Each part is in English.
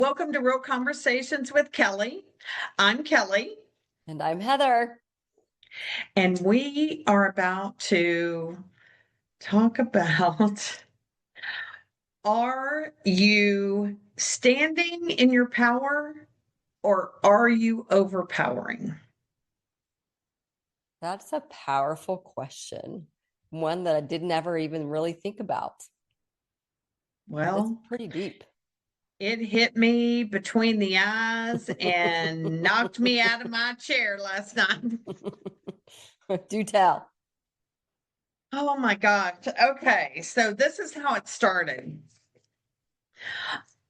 Welcome to Real Conversations with Kelly. I'm Kelly, And I'm Heather. and we are about to talk about are you standing in your power or are you overpowering? That's a powerful question. One that I did never even really think about. That's Well, pretty deep. it hit me between the eyes and knocked me out of my chair last night. Do tell. Oh my gosh. Okay, so this is how it started.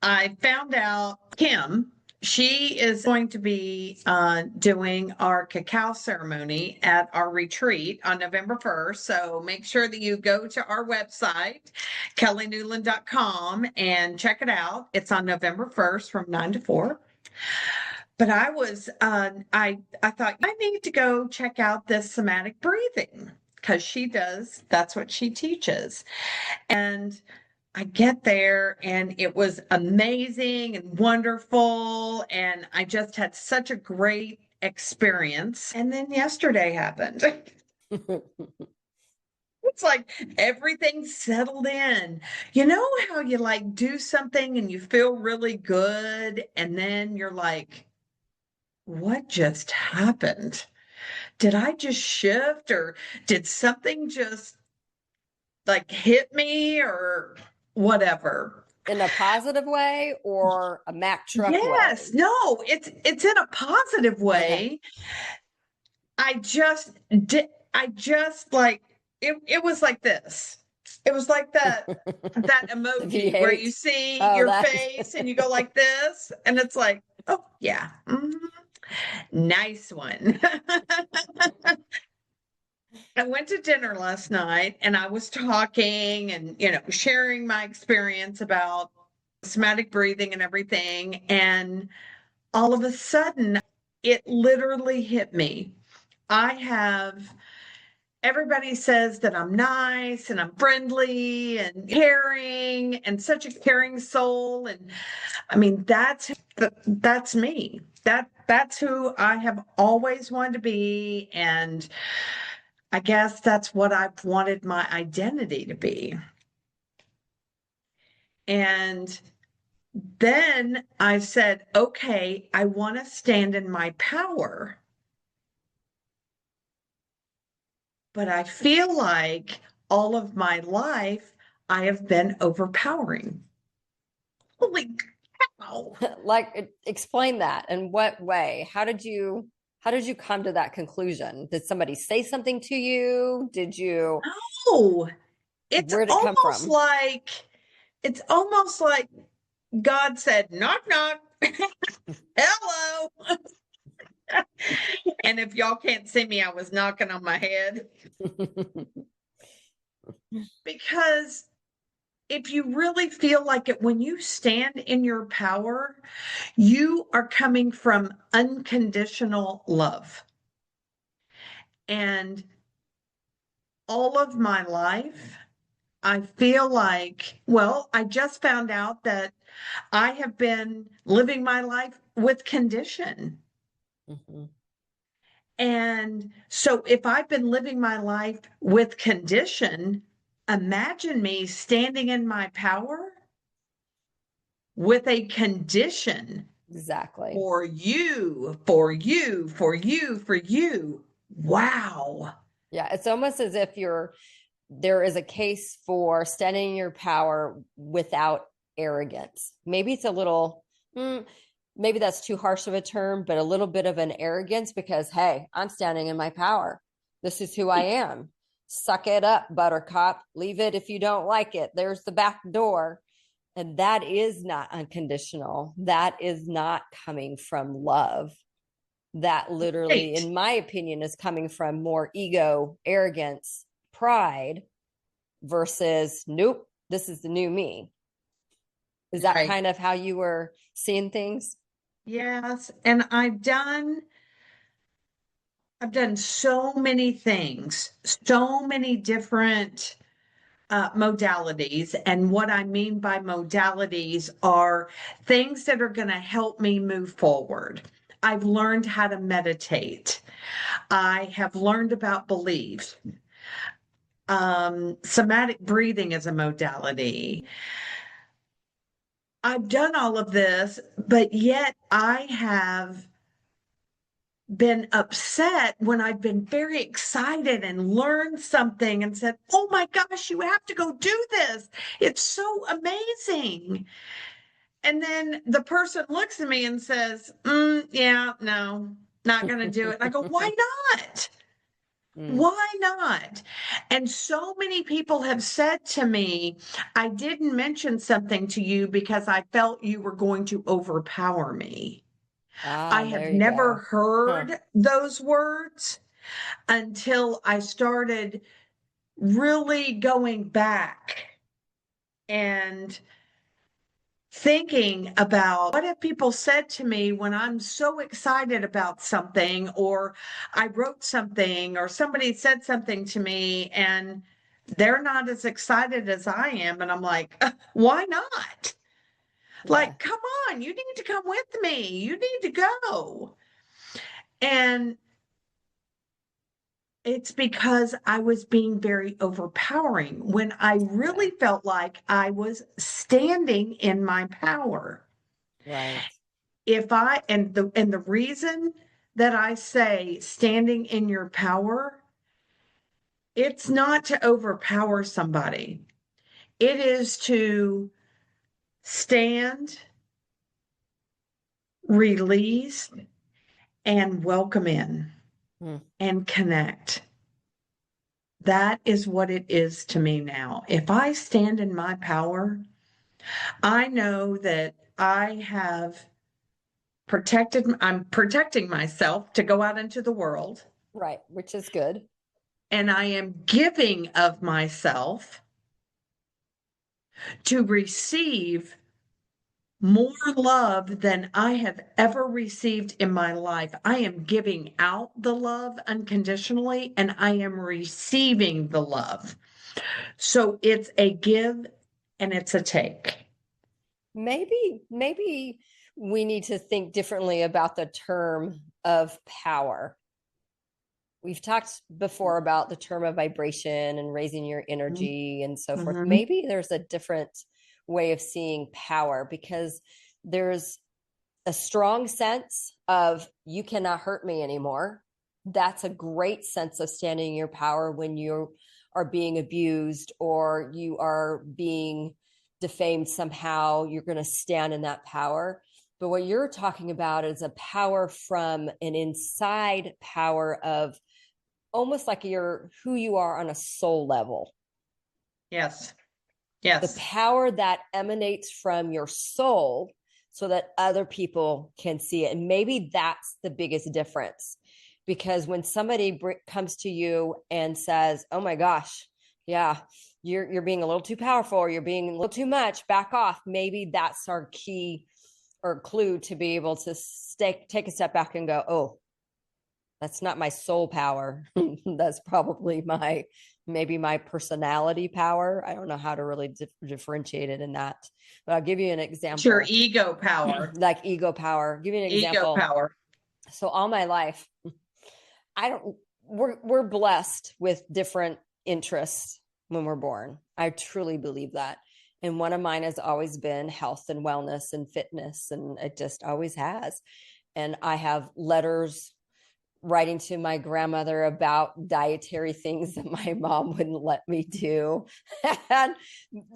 I found out Kim, she is going to be doing our cacao ceremony at our retreat on November 1st. So make sure that you go to our website, kellynewland.com, and check it out. It's on November 1st from 9 to 4. But I thought I need to go check out this somatic breathing because that's what she teaches. And I get there and it was amazing and wonderful. And I just had such a great experience. And then yesterday happened. It's like everything settled in. You know how you like do something and you feel really good, and then you're like, what just happened? Did I just shift or did something just like hit me or whatever? In a positive way or a Mack truck Yes, way? no, it's in a positive Okay. way. I just did I just like it was like this. It was like that The emoji where you V8. see Oh, your that. face and you go like this and it's like, oh yeah. Nice one. I went to dinner last night and I was talking and sharing my experience about somatic breathing and everything, and all of a sudden, it literally hit me. I have, everybody says that I'm nice and I'm friendly and caring and such a caring soul. And I mean, that's me. That's who I have always wanted to be. And I guess that's what I've wanted my identity to be. And then I said, okay, I want to stand in my power. But I feel like all of my life I have been overpowering. Holy cow. Like, explain that. In what way? How did you come to that conclusion? Did somebody say something to you? Did you Oh, it's Where'd it come almost from? like it's almost like God said, knock, knock. Hello. And if y'all can't see me, I was knocking on my head because if you really feel like it, when you stand in your power, you are coming from unconditional love. And all of my life, I feel like, well, I just found out that I have been living my life with condition. Mhm. And so if I've been living my life with condition, imagine me standing in my power with a condition Exactly. for you, for you, for you, for you. Wow. Yeah, it's almost as if there is a case for standing in your power without arrogance. Maybe it's a little, maybe that's too harsh of a term, but a little bit of an arrogance because, hey, I'm standing in my power. This is who I am. Suck it up, buttercup. Leave it if you don't like it. There's the back door. And that is not unconditional. That is not coming from love. That literally, Right. in my opinion, is coming from more ego, arrogance, pride versus, nope, this is the new me. Is that Right. kind of how you were seeing things? Yes. And I've done so many things, so many different modalities. And what I mean by modalities are things that are going to help me move forward. I've learned how to meditate. I have learned about belief. Somatic breathing is a modality. I've done all of this, but yet I have been upset when I've been very excited and learned something and said, "Oh my gosh, you have to go do this. It's so amazing." And then the person looks at me and says, "Yeah, no, not going to do it." And I go, "Why not? Mm. Why not?" And so many people have said to me, "I didn't mention something to you because I felt you were going to overpower me." I Ah, have there you never go. Huh. heard those words until I started really going back and thinking about what have people said to me when I'm so excited about something, or I wrote something, or somebody said something to me and they're not as excited as I am. And I'm like, why not? Yeah. Like, come on, you need to come with me. You need to go. And it's because I was being very overpowering when I Yeah. really felt like I was standing in my power. Right. If I and the reason that I say standing in your power, it's not to overpower somebody. It is to stand, release, and welcome in Mm. and connect. That is what it is to me now. If I stand in my power, I know that I'm protecting myself to go out into the world, Right. Which is good. and I am giving of myself to receive more love than I have ever received in my life. I am giving out the love unconditionally, and I am receiving the love. So it's a give and it's a take. Maybe we need to think differently about the term of power. We've talked before about the term of vibration and raising your energy and so forth. Mm-hmm. Maybe there's a different way of seeing power, because there's a strong sense of you cannot hurt me anymore. That's a great sense of standing in your power when you are being abused or you are being defamed somehow. You're going to stand in that power. But what you're talking about is a power from an inside power of almost like you're who you are on a soul level. Yes. The Yes. power that emanates from your soul so that other people can see it. And maybe that's the biggest difference. Because when somebody comes to you and says, "Oh my gosh, yeah, you're being a little too powerful, or you're being a little too much, back off." Maybe that's our key or clue to be able to take a step back and go, "Oh, that's not my soul power. That's probably maybe my personality power." I don't know how to really differentiate it in that, but I'll give you an It's your example. ego power. Like ego power. I'll give you an Ego example. power. So all my life, I don't we're blessed with different interests when we're born. I truly believe that. And one of mine has always been health and wellness and fitness, and it just always has. And I have letters writing to my grandmother about dietary things that my mom wouldn't let me do. And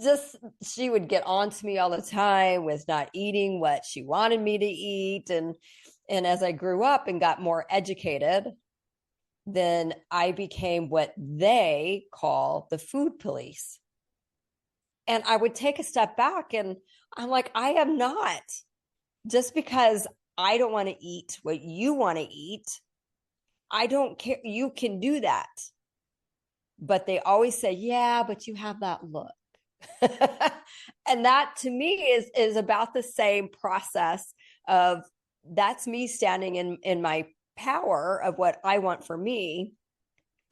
just she would get on to me all the time with not eating what she wanted me to eat. And as I grew up and got more educated, then I became what they call the food police. And I would take a step back and I'm like, I am not. Just because I don't want to eat what you want to eat, I don't care. You can do that. But they always say, "Yeah, but you have that look." And that to me is about the same process of that's me standing in my power of what I want for me,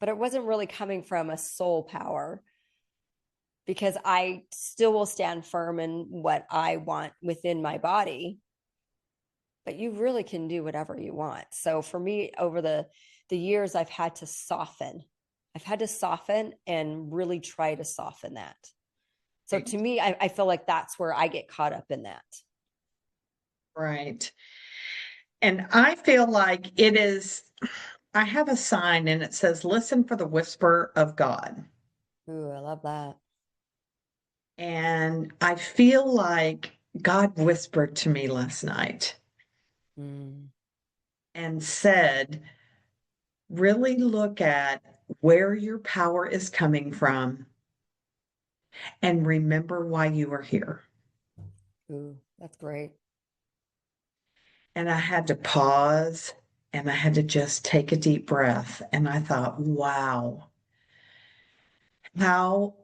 but it wasn't really coming from a soul power. because I still will stand firm in what I want within my body, but you really can do whatever you want. So for me, over the years, I've had to soften. I've had to soften and really try to soften that. So to me, I feel like that's where I get caught up in that. Right. And I feel like it is, I have a sign and it says, listen for the whisper of God. Ooh, I love that. And I feel like God whispered to me last night Mm, and said, really look at where your power is coming from and remember why you are here. ooh, that's great. And I had to pause and I had to just take a deep breath. And I thought, wow, how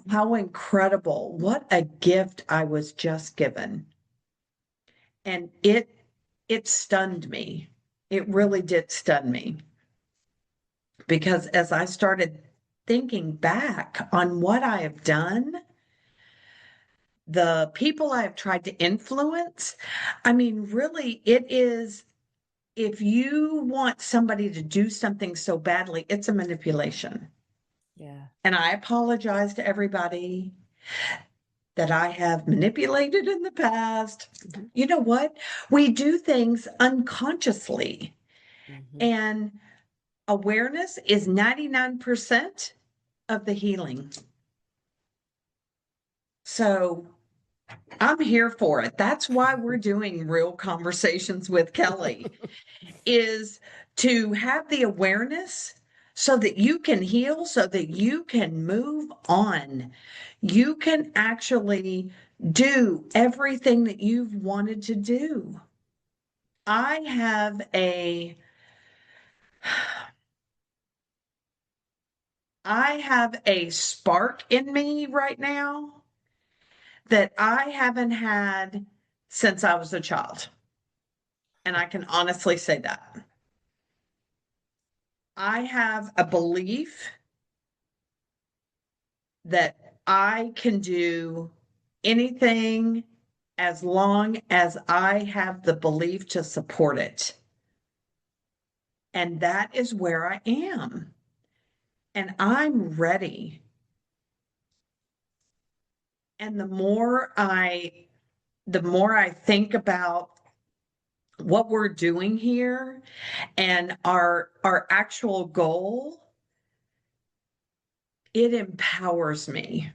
how incredible. What a gift I was just given. And it stunned me. It really did stun me because as I started thinking back on what I have done, the people I have tried to influence, I mean, really, it is, if you want somebody to do something so badly, it's a manipulation. Yeah. And I apologize to everybody that I have manipulated in the past. Mm-hmm. You know what? We do things unconsciously, Mm-hmm. and awareness is 99% of the healing. So I'm here for it. That's why we're doing real conversations with Kelly, is to have the awareness so that you can heal, so that you can move on. You can actually do everything that you've wanted to do. I have a I have a spark in me right now that I haven't had since I was a child. And I can honestly say that. I have a belief that I can do anything as long as I have the belief to support it. And that is where I am. And I'm ready. And the more I think about what we're doing here and our actual goal, it empowers me.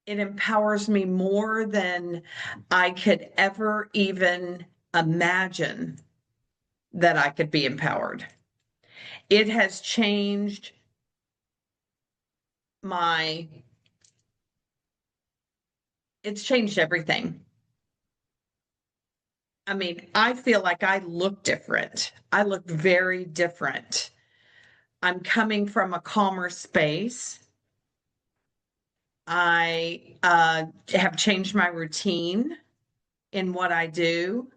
It empowers me more than I could ever even imagine that I could be empowered. It has changed my, it's changed everything. I mean, I feel like I look different. I look very different. I'm coming from a calmer space. I have changed my routine in what I do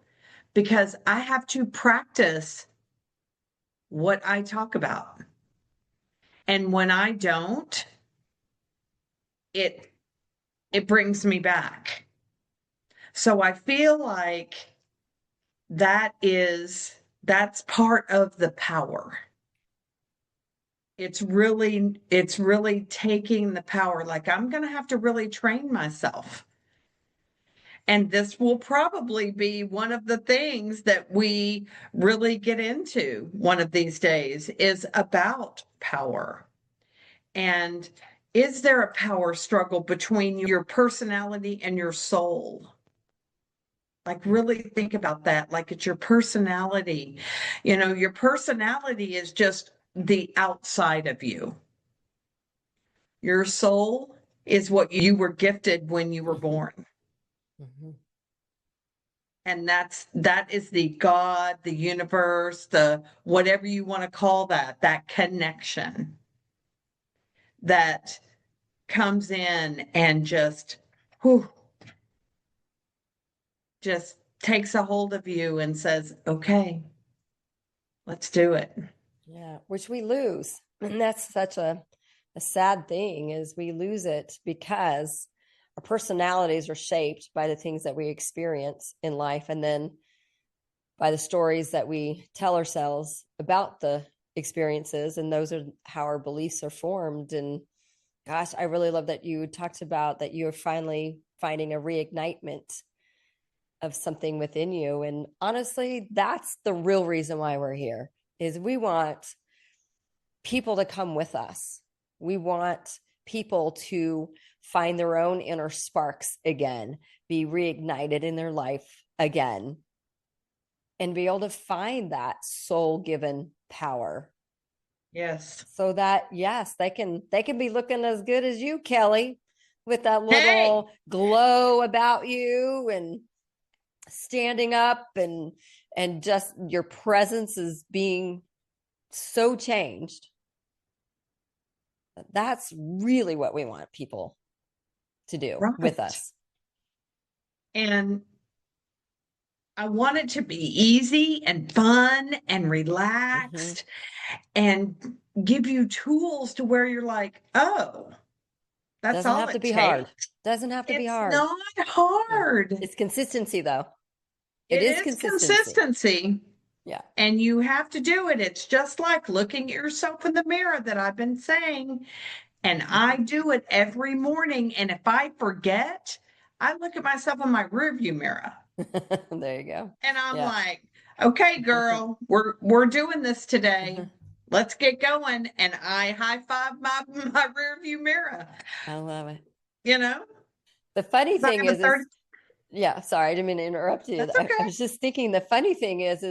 because I have to practice what I talk about. And when I don't, it it brings me back. So I feel like that's part of the power. It's really taking the power. Like I'm going to have to really train myself. And this will probably be one of the things that we really get into one of these days is about power. And is there a power struggle between your personality and your soul? Like, really think about that. Like, it's your personality. You know, your personality is just the outside of you. Your soul is what you were gifted when you were Mm-hmm. born. Mm-hmm. And that is the God, the universe, the whatever you want to call that, that connection that comes in and whew, just takes a hold of you and says, okay, let's do it. Yeah, which we lose. And that's such a sad thing is we lose it because our personalities are shaped by the things that we experience in life and then by the stories that we tell ourselves about the experiences. And those are how our beliefs are formed. And gosh, I really love that you talked about that you're finally finding a reignitement of something within you. And honestly, that's the real reason why we're here is we want people to come with us. We want people to find their own inner sparks again, be reignited in their life again, and be able to find that soul given power. Yes. So that yes, they can be looking as good as you, Kelly, with that Hey, little glow about you and standing up and just your presence is being so changed. That's really what we want people to do with right. us. And I want it to be easy and fun and Mm-hmm. relaxed and give you tools to where you're like, oh, that's Doesn't all have to it be hard. takes. Doesn't have to be It's hard. not Yeah. hard. It's consistency though. It It is is consistency. consistency. Yeah. And you have to do it. It's just like looking at yourself in the mirror that I've been saying. And I do it every morning. And if I forget, I look at myself in my rearview mirror There you go. and I'm Yeah. like, okay, girl, we're doing this today. Let's get going. And I high five my rearview mirror, I love it. you know, The funny because I thing have a is 30. yeah, sorry, I didn't mean to interrupt you. That's I okay. was just thinking the funny thing is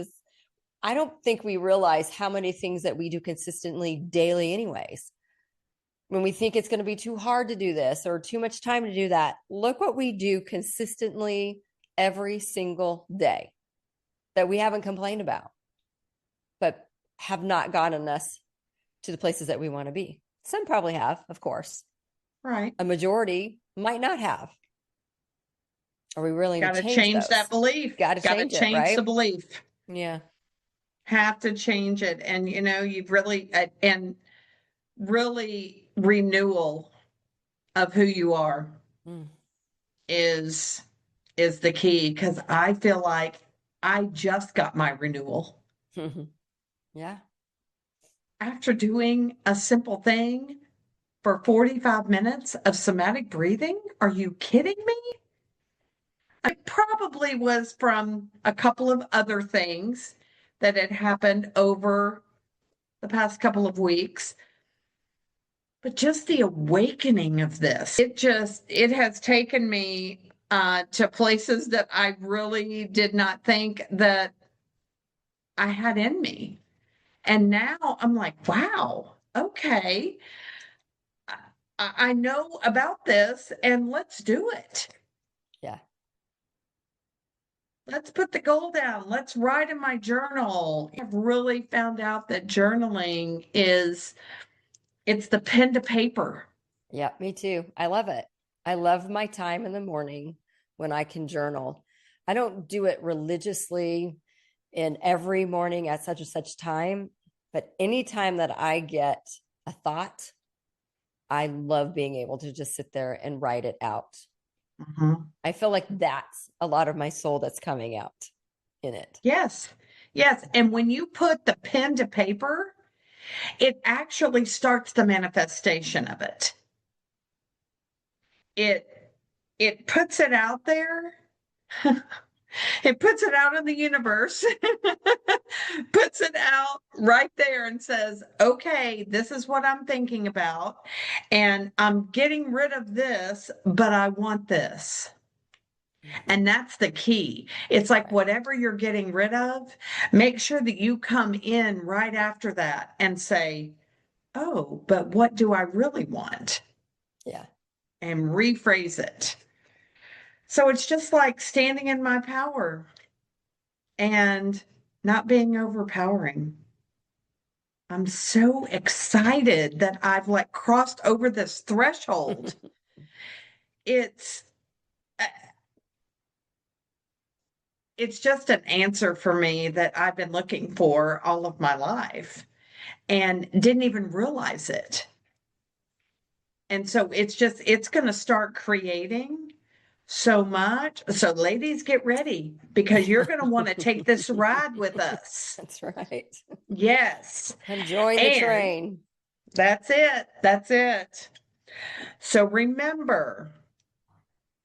I don't think we realize how many things that we do consistently daily anyways. When we think it's going to be too hard to do this or too much time to do that, look what we do consistently every single day that we haven't complained about, but have not gotten us to the places that we want to be. Some probably have, of course. Right. A majority might not have. Are we willing to Got to change change that those? belief. Got to Got to change it, change the right? belief. Yeah. Have to change it. And, you've really, and really renewal of who you are Mm. is is the key because I feel like I just got my renewal Yeah. after doing a simple thing for 45 minutes of somatic breathing. Are you kidding me? It probably was from a couple of other things that had happened over the past couple of weeks. But just the awakening of this, it has taken me to places that I really did not think that I had in me. And now I'm like, wow, okay, I know about this and let's do it. Yeah. Let's put the goal down. Let's write in my journal. I've really found out that journaling it's the pen to paper. Yeah, me too. I love it. I love my time in the morning when I can journal. I don't do it religiously in every morning at such and such time, but anytime that I get a thought, I love being able to just sit there and write it out. Mhm. I feel like that's a lot of my soul that's coming out in it. Yes. Yes. And when you put the pen to paper, it actually starts the manifestation of it. It it puts it out there. It puts it out in the universe, puts it out right there and says, okay, this is what I'm thinking about. And I'm getting rid of this, but I want this. And that's the key. It's like Right. whatever you're getting rid of, make sure that you come in right after that and say, oh, but what do I really want? Yeah. And rephrase it. So it's just like standing in my power and not being overpowering. I'm so excited that I've like crossed over this threshold. It's uh, it's just an answer for me that I've been looking for all of my life. and didn't even realize it. And so it's going to start creating so much. So, ladies, get ready because you're going to want to take this ride with us. That's right. Yes. Come join the And train. that's it. That's it. So, remember,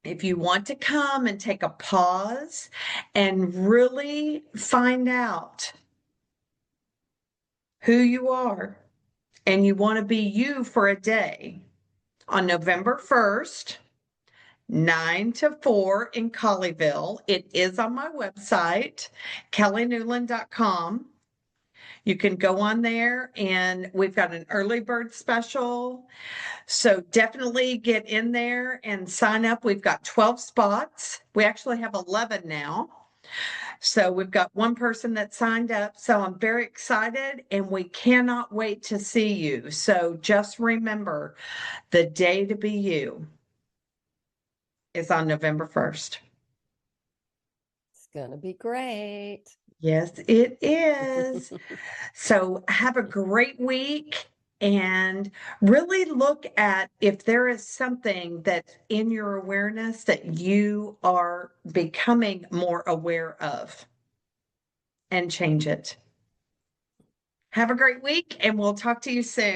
if you want to come and take a pause and really find out who you are and you want to be you for a day on November 1st, 9 to 4 in Colleyville. It is on my website, kellynewland.com. You can go on there and we've got an early bird special. So definitely get in there and sign up. We've got 12 spots. We actually have 11 now. So we've got one person that signed up. So I'm very excited and we cannot wait to see you. So just remember the day to be you is on November 1st. It's going to be great. Yes, it is. So have a great week and really look at if there is something that's in your awareness that you are becoming more aware of and change it. Have a great week and we'll talk to you soon.